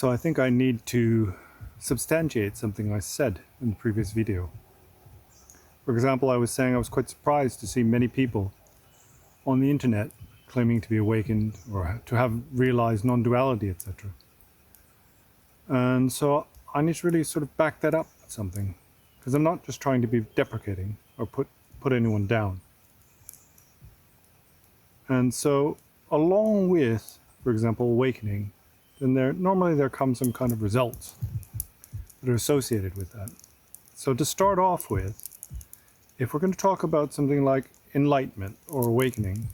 So I think I need to substantiate something I said in the previous video. For example, I was saying I was quite surprised to see many people on the internet claiming to be awakened or to have realized non-duality, etc. And so I need to really sort of back that up with something, because I'm not just trying to be deprecating or put anyone down. And so along with, for example, awakening, then normally there comes some kind of results that are associated with that. So to start off with, if we're going to talk about something like enlightenment or awakening,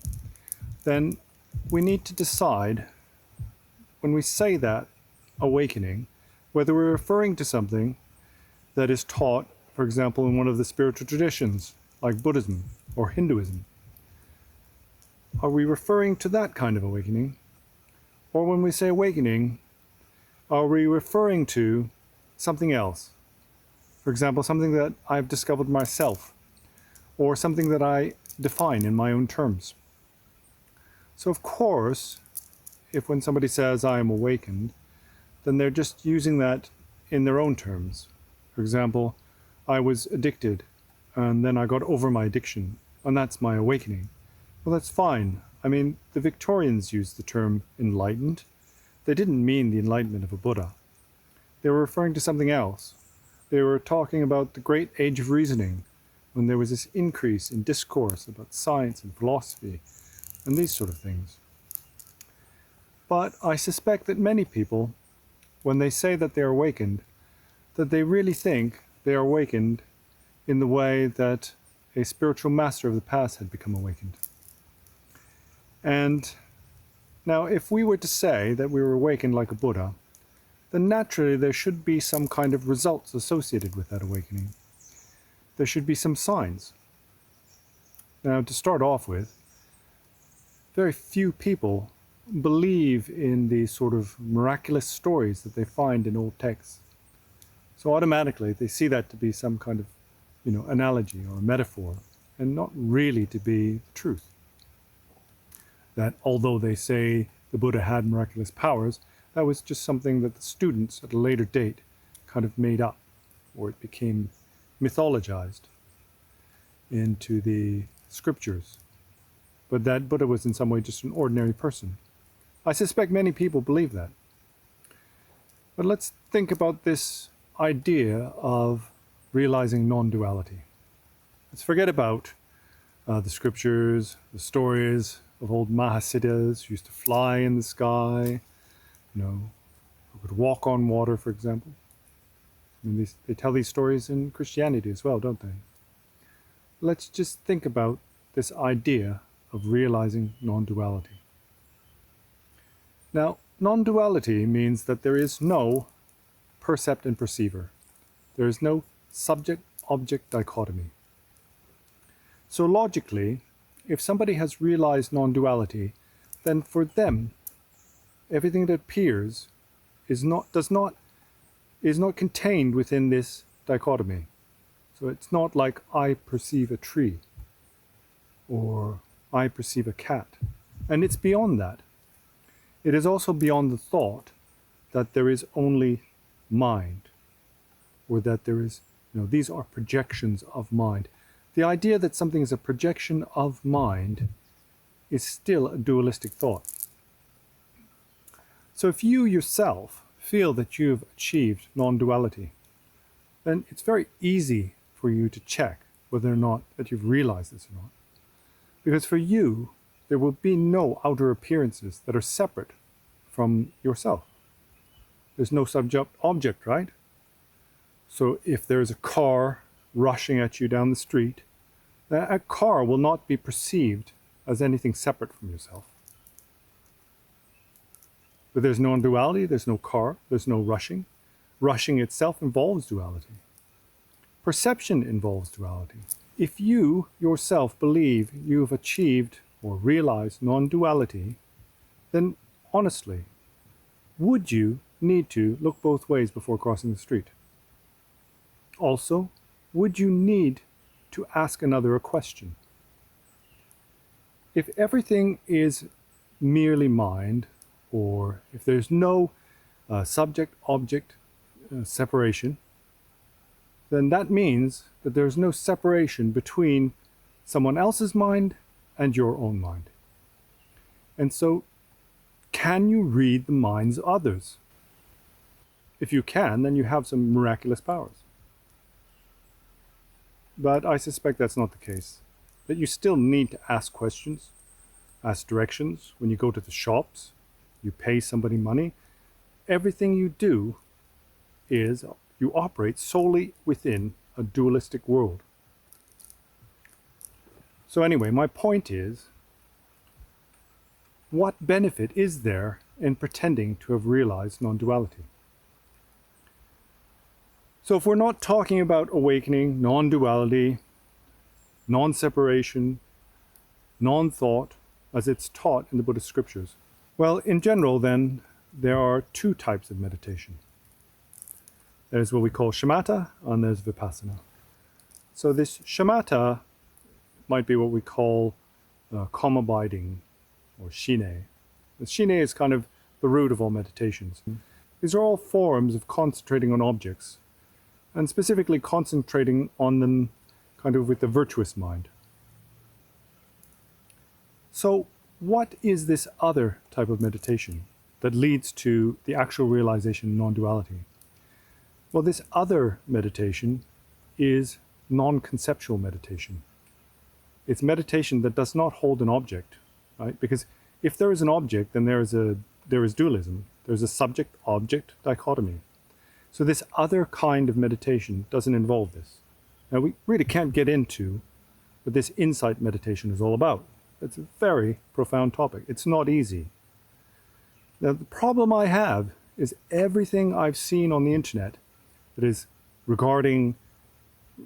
then we need to decide, when we say that awakening, whether we're referring to something that is taught, for example, in one of the spiritual traditions, like Buddhism or Hinduism. Are we referring to that kind of awakening? Or when we say awakening, are we referring to something else? For example, something that I've discovered myself, or something that I define in my own terms. So of course, if when somebody says I am awakened, then they're just using that in their own terms. For example, I was addicted and then I got over my addiction, and that's my awakening. Well, that's fine. I mean, the Victorians used the term enlightened. They didn't mean the enlightenment of a Buddha. They were referring to something else. They were talking about the great age of reasoning, when there was this increase in discourse about science and philosophy and these sort of things. But I suspect that many people, when they say that they are awakened, that they really think they are awakened in the way that a spiritual master of the past had become awakened. And now, if we were to say that we were awakened like a Buddha, then naturally there should be some kind of results associated with that awakening. There should be some signs. Now, to start off with, very few people believe in these sort of miraculous stories that they find in old texts. So automatically they see that to be some kind of, analogy or metaphor, and not really to be the truth. That although they say the Buddha had miraculous powers, that was just something that the students at a later date kind of made up, or it became mythologized into the scriptures. But that Buddha was in some way just an ordinary person. I suspect many people believe that. But let's think about this idea of realizing non-duality. Let's forget about the scriptures, the stories of old Mahasiddhas who used to fly in the sky, who could walk on water, for example. I mean, they tell these stories in Christianity as well, don't they? Let's just think about this idea of realizing non-duality. Now, non-duality means that there is no percept and perceiver. There is no subject-object dichotomy. So logically, if somebody has realized non-duality, then for them, everything that appears is not contained within this dichotomy. So it's not like I perceive a tree or I perceive a cat. And it's beyond that. It is also beyond the thought that there is only mind, or that there is, these are projections of mind. The idea that something is a projection of mind is still a dualistic thought. So if you yourself feel that you've achieved non-duality, then it's very easy for you to check whether or not that you've realized this or not. Because for you, there will be no outer appearances that are separate from yourself. There's no subject-object, right? So if there's a car rushing at you down the street, that car will not be perceived as anything separate from yourself. But there's no duality, there's no car, there's no rushing. Rushing itself involves duality. Perception involves duality. If you yourself believe you have achieved or realized non-duality, then honestly, would you need to look both ways before crossing the street? Also, would you need to ask another a question? If everything is merely mind, or if there's no subject-object separation, then that means that there's no separation between someone else's mind and your own mind. And so, can you read the minds of others? If you can, then you have some miraculous powers. But I suspect that's not the case. That you still need to ask questions, ask directions. When you go to the shops, you pay somebody money. Everything you do is you operate solely within a dualistic world. So anyway, my point is, what benefit is there in pretending to have realized non-duality? So if we're not talking about awakening, non-duality, non-separation, non-thought, as it's taught in the Buddhist scriptures, well, in general then, there are two types of meditation. There's what we call shamatha, and there's vipassana. So this shamatha might be what we call calm abiding, or shine. The shine is kind of the root of all meditations. These are all forms of concentrating on objects, and specifically concentrating on them kind of with the virtuous mind. So what is this other type of meditation that leads to the actual realization of non-duality? Well, this other meditation is non-conceptual meditation. It's meditation that does not hold an object, right? Because if there is an object, then there is dualism. There's a subject-object dichotomy. So this other kind of meditation doesn't involve this. Now, we really can't get into what this insight meditation is all about. It's a very profound topic. It's not easy. Now, the problem I have is everything I've seen on the internet that is regarding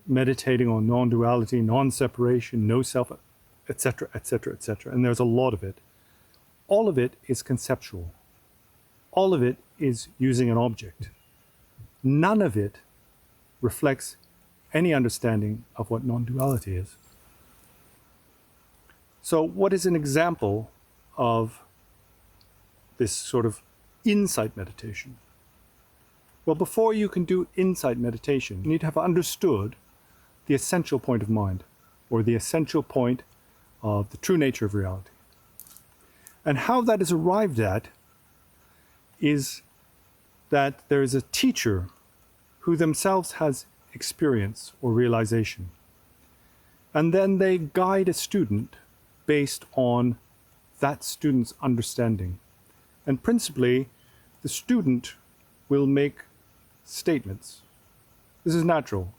meditating on non-duality, non-separation, no self, etc., etc., etc., and there's a lot of it. All of it is conceptual. All of it is using an object. None of it reflects any understanding of what non-duality is. So what is an example of this sort of insight meditation? Well, before you can do insight meditation, you need to have understood the essential point of mind, or the essential point of the true nature of reality. And how that is arrived at is that there is a teacher who themselves has experience or realization. And then they guide a student based on that student's understanding. And principally, the student will make statements. This is natural.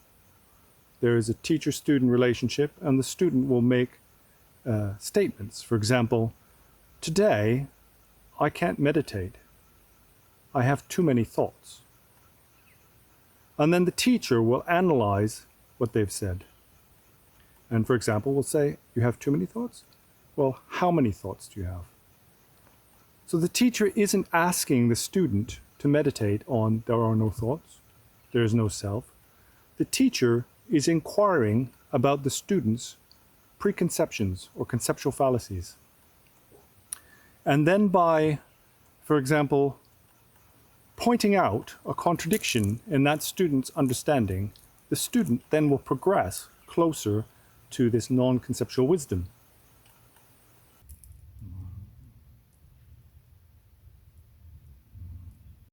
There is a teacher-student relationship, and the student will make statements. For example, today, I can't meditate. I have too many thoughts. And then the teacher will analyze what they've said. And for example, will say, you have too many thoughts? Well, how many thoughts do you have? So the teacher isn't asking the student to meditate on there are no thoughts, there is no self. The teacher is inquiring about the student's preconceptions or conceptual fallacies. And then by, for example, pointing out a contradiction in that student's understanding, the student then will progress closer to this non-conceptual wisdom.